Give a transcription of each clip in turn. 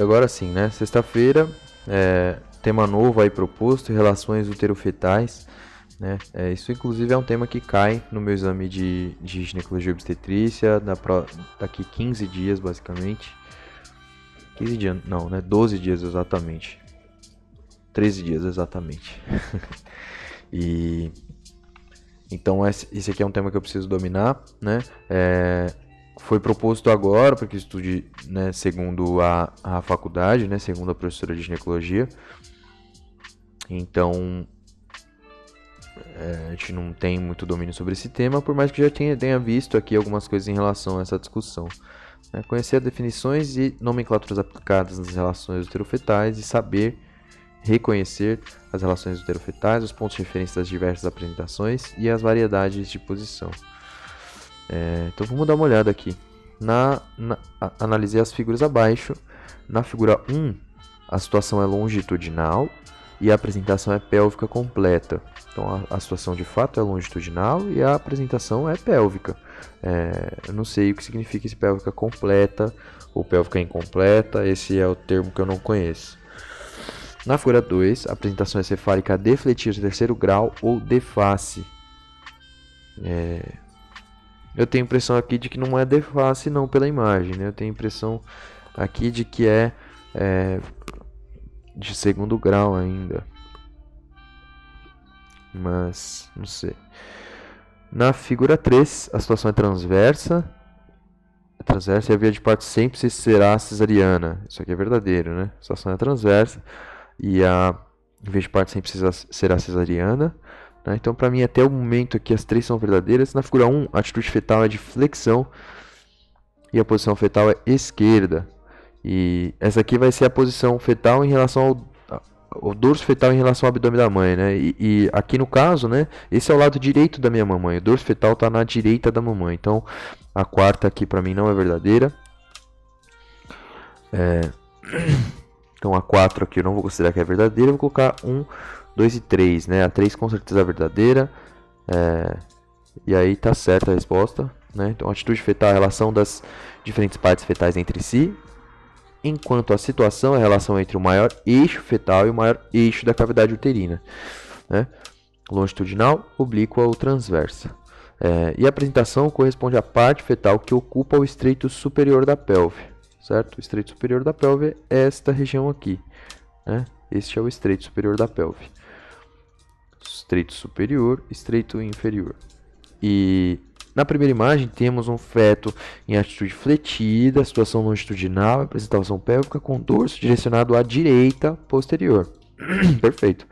agora sim, né? Sexta-feira, tema novo aí proposto, relações uterofetais, né? Isso inclusive é um tema que cai no meu exame de ginecologia e obstetrícia daqui 15 dias, basicamente. 15 dias, não, né? 12 dias exatamente. 13 dias exatamente. E então esse aqui é um tema que eu preciso dominar, né? Foi proposto agora para que eu estude, né, segundo a faculdade, né, segundo a professora de ginecologia. Então, a gente não tem muito domínio sobre esse tema, por mais que já tenha visto aqui algumas coisas em relação a essa discussão. Conhecer as definições e nomenclaturas aplicadas nas relações uterofetais e saber reconhecer as relações uterofetais, os pontos de referência das diversas apresentações e as variedades de posição. Então vamos dar uma olhada aqui. Analisei as figuras abaixo. Na figura 1, a situação é longitudinal e a apresentação é pélvica completa. Então a situação de fato é longitudinal e a apresentação é pélvica. Eu não sei o que significa esse pélvica completa ou pélvica incompleta, esse é o termo que eu não conheço. Na figura 2, a apresentação é cefálica defletida de terceiro grau ou de face. Eu tenho a impressão aqui de que não é de face não pela imagem, né? Eu tenho a impressão aqui de que é de segundo grau ainda. Mas não sei. Na figura 3, a situação é transversa. E a via de parto sempre será cesariana. Isso aqui é verdadeiro, né? A situação é transversa e a via de parto sempre será cesariana. Então, para mim, até o momento aqui, as três são verdadeiras. Na figura 1, a atitude fetal é de flexão e a posição fetal é esquerda. E essa aqui vai ser a posição fetal em relação ao dorso fetal em relação ao abdômen da mãe, né? E aqui no caso, né, esse é o lado direito da minha mamãe. O dorso fetal está na direita da mamãe. Então, a quarta aqui para mim não é verdadeira. Então, a 4 aqui eu não vou considerar que é verdadeira. Eu vou colocar 1, 2 e 3, né? A 3 com certeza é verdadeira. E aí tá certa a resposta, né? Então, a atitude fetal é a relação das diferentes partes fetais entre si. Enquanto a situação é a relação entre o maior eixo fetal e o maior eixo da cavidade uterina, né? Longitudinal, oblíqua ou transversa. E a apresentação corresponde à parte fetal que ocupa o estreito superior da pelve, certo? O estreito superior da pelve é esta região aqui, né? Este é o estreito superior da pelve. Estreito superior, estreito inferior. E na primeira imagem temos um feto em atitude fletida, situação longitudinal, apresentação pélvica com dorso direcionado à direita posterior. Perfeito.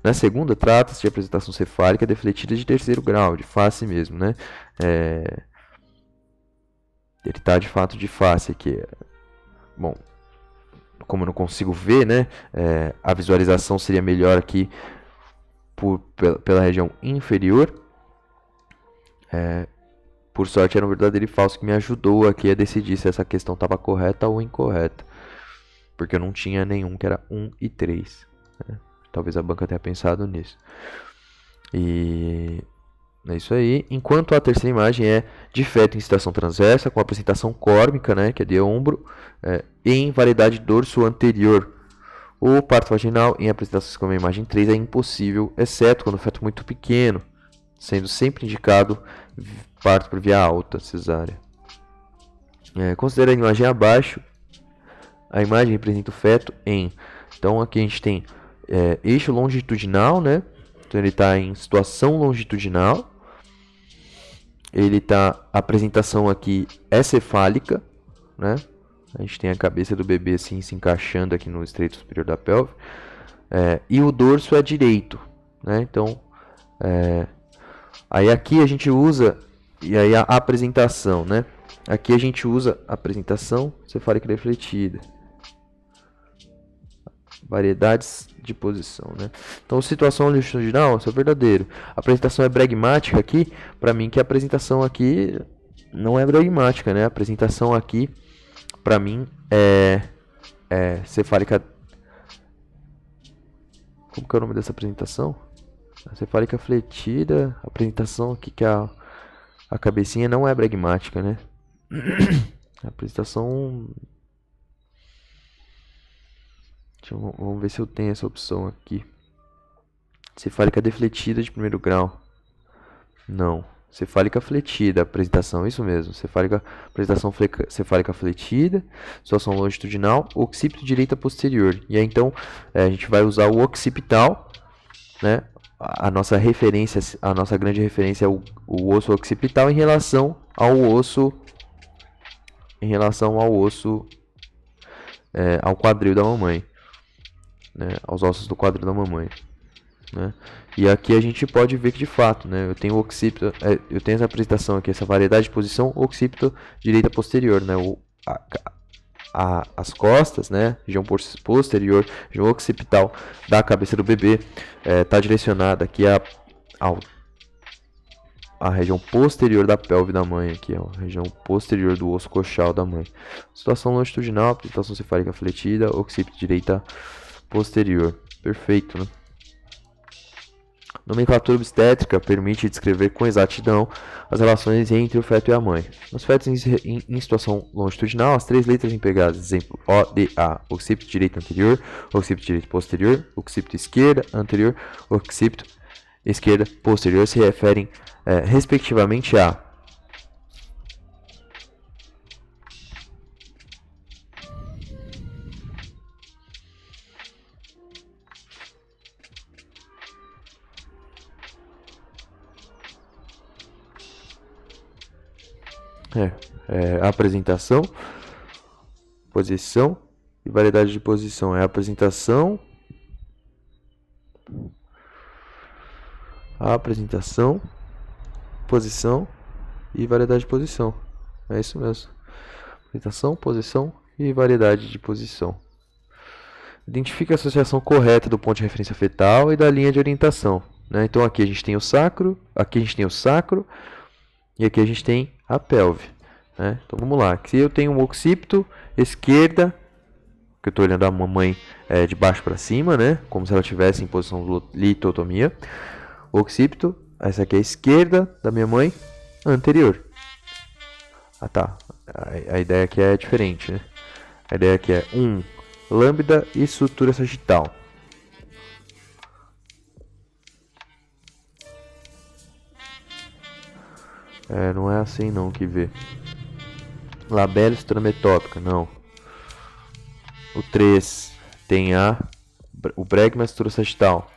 Na segunda, trata-se de apresentação cefálica defletida de terceiro grau, de face mesmo, né? Ele está de fato de face aqui. Bom, como eu não consigo ver, né? A visualização seria melhor aqui pela região inferior. Por sorte era um verdadeiro e falso que me ajudou aqui a decidir se essa questão estava correta ou incorreta. Porque eu não tinha nenhum que era 1 e 3. Né? Talvez a banca tenha pensado nisso. E é isso aí. Enquanto a terceira imagem é de feto em situação transversa, com apresentação córmica, né, que é de ombro, em variedade dorso anterior. O parto vaginal em apresentações como a imagem 3 é impossível, exceto quando o feto é muito pequeno, sendo sempre indicado parto por via alta, cesárea. Considerando a imagem abaixo, a imagem representa o feto em... Então aqui a gente tem eixo longitudinal, né? Então ele está em situação longitudinal. A apresentação aqui é cefálica, né? A gente tem a cabeça do bebê assim se encaixando aqui no estreito superior da pelve. E o dorso é direito, né? Então, aí aqui a gente usa, e aí a apresentação, né? Aqui a gente usa a apresentação cefálica defletida. Variedades de posição, né? Então, situação longitudinal, isso é verdadeiro. A apresentação é bregmática aqui, para mim que a apresentação aqui não é bregmática, né? A apresentação aqui, para mim, é cefálica... Como que é o nome dessa apresentação? A cefálica fletida, a apresentação aqui que a cabecinha não é bregmática, né? A apresentação... Vamos ver se eu tenho essa opção aqui. Cefálica defletida de primeiro grau. Não. Cefálica fletida, apresentação, isso mesmo. Apresentação cefálica fletida, situação longitudinal, occipito direita posterior. E aí então a gente vai usar o occipital, né? A nossa grande referência é o osso occipital em relação ao osso, ao quadril da mamãe, né? Aos ossos do quadril da mamãe. Né? E aqui a gente pode ver que de fato, né, eu tenho o occipito, eu tenho essa apresentação aqui, essa variedade de posição occipito direita posterior, né, as costas, né, região posterior, região occipital da cabeça do bebê está direcionada aqui a região posterior da pelve da mãe, aqui, ó, a região posterior do osso coxal da mãe. Situação longitudinal, apresentação cefálica fletida, occipito direita posterior. Perfeito, né? Nomenclatura obstétrica permite descrever com exatidão as relações entre o feto e a mãe. Nos fetos em situação longitudinal, as três letras empregadas, exemplo, ODA, occipito direito anterior, occipito direito posterior, occipito esquerda anterior, occipito esquerda posterior, se referem respectivamente a apresentação, posição e variedade de posição. É apresentação, posição e variedade de posição. É isso mesmo. Apresentação, posição e variedade de posição. Identifique a associação correta do ponto de referência fetal e da linha de orientação. Né? Então aqui a gente tem o sacro, aqui a gente tem o sacro e aqui a gente tem a pelve. Né? Então vamos lá. Aqui eu tenho um occipito esquerda, que eu estou olhando a mamãe de baixo para cima, né? Como se ela estivesse em posição de litotomia. Occipito, essa aqui é a esquerda da minha mãe, anterior. Ah tá, a ideia aqui é diferente, né? A ideia aqui é lambda e sutura sagital. Não é assim não que vê. Labela e sutura metópica, não. O 3 tem o bregma e a sutura sagital.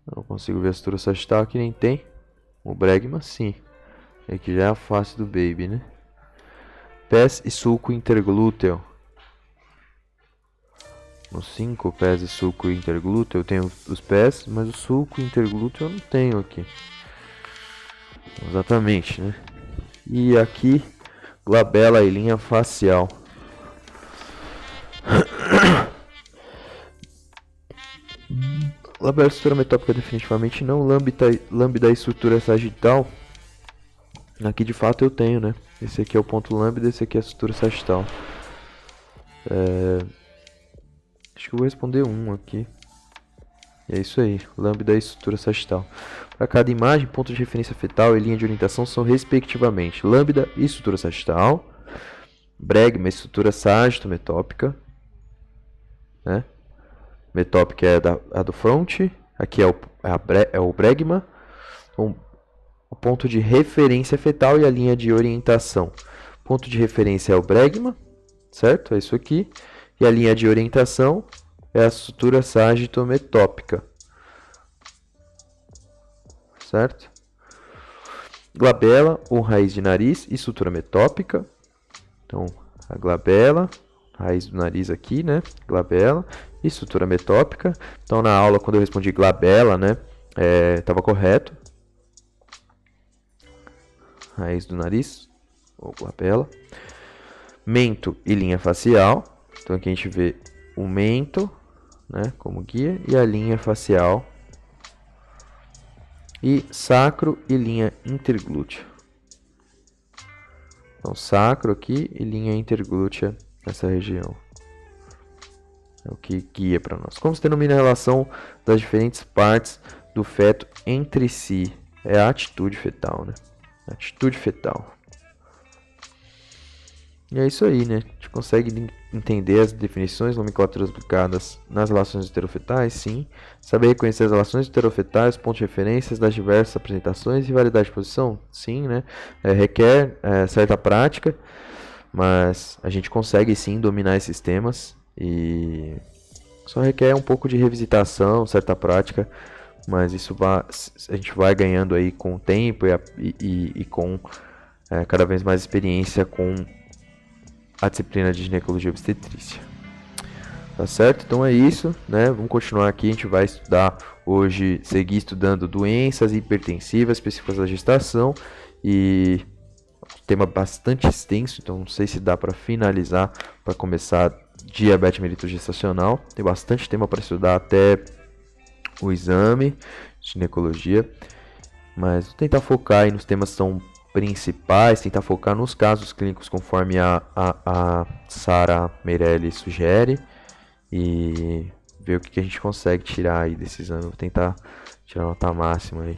Eu não consigo ver a sutura sagital, aqui nem tem. O bregma sim. Aqui já é a face do baby, né? Pés e sulco interglúteo. No 5, pés e sulco interglúteo, eu tenho os pés, mas o sulco interglúteo eu não tenho aqui. Exatamente, né? E aqui, glabela e linha facial. Labela e sutura metópica definitivamente não. Lambda e sutura sagital. Aqui de fato eu tenho, né? Esse aqui é o ponto lambda, esse aqui é a sutura sagital. Acho que eu vou responder aqui. É isso aí, lambda e sutura sagital. Para cada imagem, ponto de referência fetal e linha de orientação são respectivamente lambda e sutura sagital, bregma e sutura sagito-metópica, né? Metópica é a do front, aqui é o bregma, então, o ponto de referência fetal e a linha de orientação. Ponto de referência é o bregma, certo? É isso aqui. E a linha de orientação é a sutura sagito-metópica, certo? Glabela ou raiz de nariz e sutura metópica. Então, a glabela, raiz do nariz aqui, né? Glabela e sutura metópica. Então, na aula, quando eu respondi glabela, né? Estava correto. Raiz do nariz, ou glabela. Mento e linha facial. Então, aqui a gente vê o mento, né? Como guia, e a linha facial. E sacro e linha interglútea. Então, sacro aqui e linha interglútea nessa região. É o que guia para nós. Como se denomina a relação das diferentes partes do feto entre si? É a atitude fetal, né? Atitude fetal. E é isso aí, né? A gente consegue entender as definições, nomenclaturas aplicadas nas relações heterofetais, sim. Saber reconhecer as relações heterofetais, pontos de referências das diversas apresentações e variedade de posição, sim, né? Requer certa prática, mas a gente consegue sim dominar esses temas e só requer um pouco de revisitação, certa prática, mas a gente vai ganhando aí com o tempo e com cada vez mais experiência com a disciplina de ginecologia e obstetrícia. Tá certo? Então é isso, né? Vamos continuar aqui, a gente vai estudar hoje, seguir estudando doenças hipertensivas específicas da gestação e tema bastante extenso, então não sei se dá para finalizar para começar diabetes mellitus gestacional. Tem bastante tema para estudar até o exame de ginecologia, mas vou tentar focar aí nos temas que são principais, tentar focar nos casos clínicos conforme a Sara Meirelli sugere e ver o que a gente consegue tirar aí desse exame. Vou tentar tirar nota máxima aí.